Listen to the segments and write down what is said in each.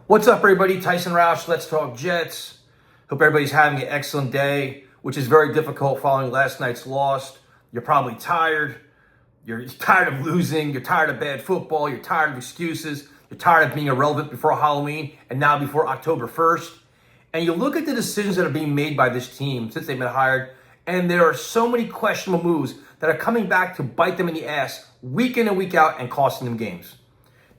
What's up, everybody? Tyson Roush, Let's Talk Jets. Hope everybody's having an excellent day, which is very difficult following last night's loss. You're probably tired. You're tired of losing. You're tired of bad football. You're tired of excuses. You're tired of being irrelevant before Halloween and now before October 1st. And you look at the decisions that are being made by this team since they've been hired, and there are so many questionable moves that are coming back to bite them in the ass week in and week out and costing them games.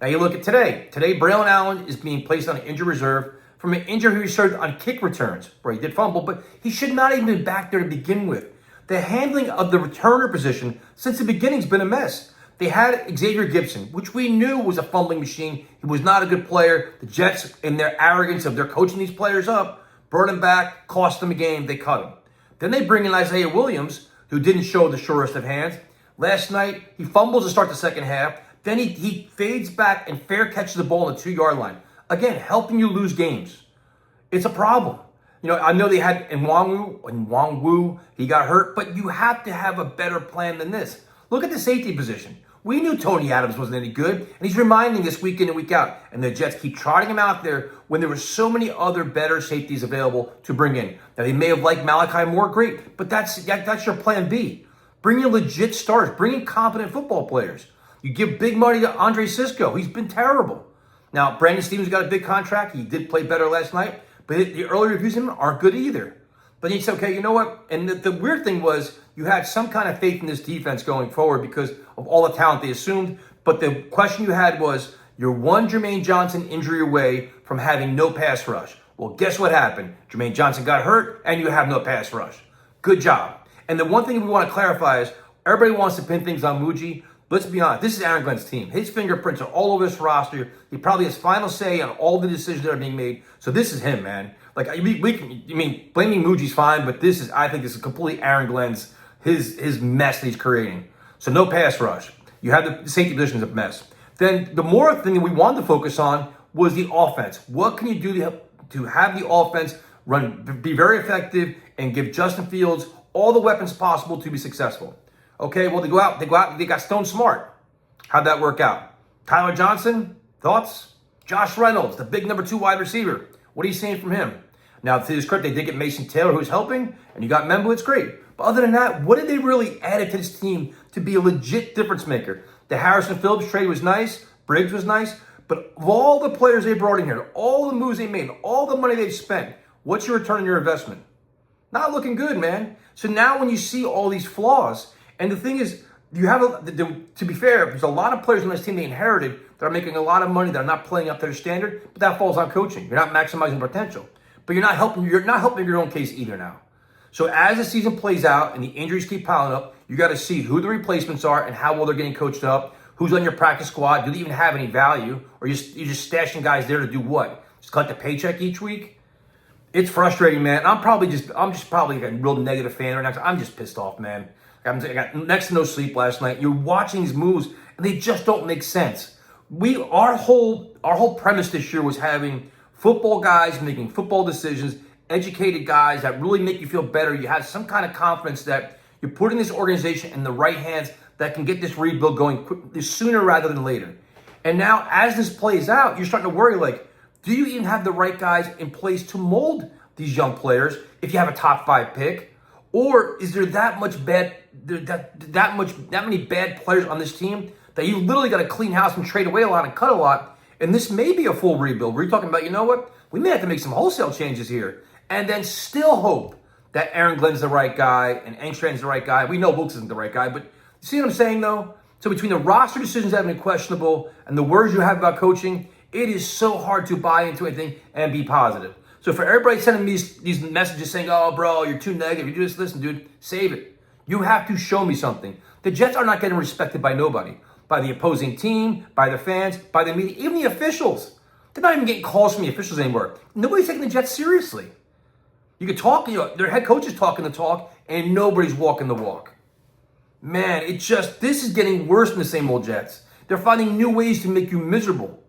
Now you look at today. Today, Braylon Allen is being placed on an injury reserve from an injury he received on kick returns, where he did fumble, but he should not even be back there to begin with. The handling of the returner position since the beginning has been a mess. They had Xavier Gibson, which we knew was a fumbling machine. He was not a good player. The Jets, in their arrogance of their coaching these players up, brought him back, cost them a game, they cut him. Then they bring in Isaiah Williams, who didn't show the surest of hands. Last night, he fumbles to start the second half. Then he fades back and fair catches the ball on the 2-yard line. Again, helping you lose games. It's a problem. You know, I know they had Nwangwu, he got hurt, but you have to have a better plan than this. Look at the safety position. We knew Tony Adams wasn't any good, and he's reminding this week in and week out. And the Jets keep trotting him out there when there were so many other better safeties available to bring in. Now, they may have liked Malachi Moore, great, but that's your plan B. Bring in legit stars. Bring in competent football players. You give big money to Andre Cisco. He's been terrible. Now, Brandon Stevens got a big contract. He did play better last night, but the early reviews of him aren't good either. But he said, okay, you know what? And the weird thing was you had some kind of faith in this defense going forward because of all the talent they assumed. But the question you had was, you're one Jermaine Johnson injury away from having no pass rush. Well, guess what happened? Jermaine Johnson got hurt, and you have no pass rush. Good job. And the one thing we want to clarify is everybody wants to pin things on Muji. Let's be honest, this is Aaron Glenn's team. His fingerprints are all over this roster. He probably has final say on all the decisions that are being made. So this is him, man. Like, blaming Muji's fine, but I think this is completely Aaron Glenn's, his mess that he's creating. So no pass rush. You have the safety position is a mess. Then the more thing that we wanted to focus on was the offense. What can you do to have the offense be very effective and give Justin Fields all the weapons possible to be successful? Okay, well, they got Stone Smart. How'd that work out? Tyler Johnson, thoughts? Josh Reynolds, the big number 2 wide receiver. What are you seeing from him? Now, to his credit, they did get Mason Taylor, who's helping, and you got Memblitz, great. But other than that, what did they really add to this team to be a legit difference maker? The Harrison Phillips trade was nice. Briggs was nice. But of all the players they brought in here, all the moves they made, all the money they've spent, what's your return on your investment? Not looking good, man. So now when you see all these flaws, and the thing is, to be fair, there's a lot of players on this team they inherited that are making a lot of money that are not playing up to their standard, but that falls on coaching. You're not maximizing potential. But you're not helping your own case either now. So as the season plays out and the injuries keep piling up, you got to see who the replacements are and how well they're getting coached up, who's on your practice squad, do they even have any value, or you're just stashing guys there to do what? Just collect a paycheck each week? It's frustrating, man. I'm just probably a real negative fan right now 'cause I'm just pissed off, man. I got next to no sleep last night. You're watching these moves, and they just don't make sense. Our whole premise this year was having football guys making football decisions, educated guys that really make you feel better. You have some kind of confidence that you're putting this organization in the right hands that can get this rebuild going sooner rather than later. And now, as this plays out, you're starting to worry, like, do you even have the right guys in place to mold these young players if you have a top 5 pick? Or is there that many bad players on this team that you literally got to clean house and trade away a lot and cut a lot? And this may be a full rebuild. We're talking about, you know what? We may have to make some wholesale changes here and then still hope that Aaron Glenn's the right guy and Engstrand's the right guy. We know Wilkes isn't the right guy, but you see what I'm saying, though? So between the roster decisions that have been questionable and the words you have about coaching, it is so hard to buy into anything and be positive. So for everybody sending me these messages saying, oh, bro, you're too negative, you do this, listen, dude, save it. You have to show me something. The Jets are not getting respected by nobody, by the opposing team, by the fans, by the media, even the officials. They're not even getting calls from the officials anymore. Nobody's taking the Jets seriously. You could talk, their head coach is talking the talk, and nobody's walking the walk. Man, this is getting worse than the same old Jets. They're finding new ways to make you miserable.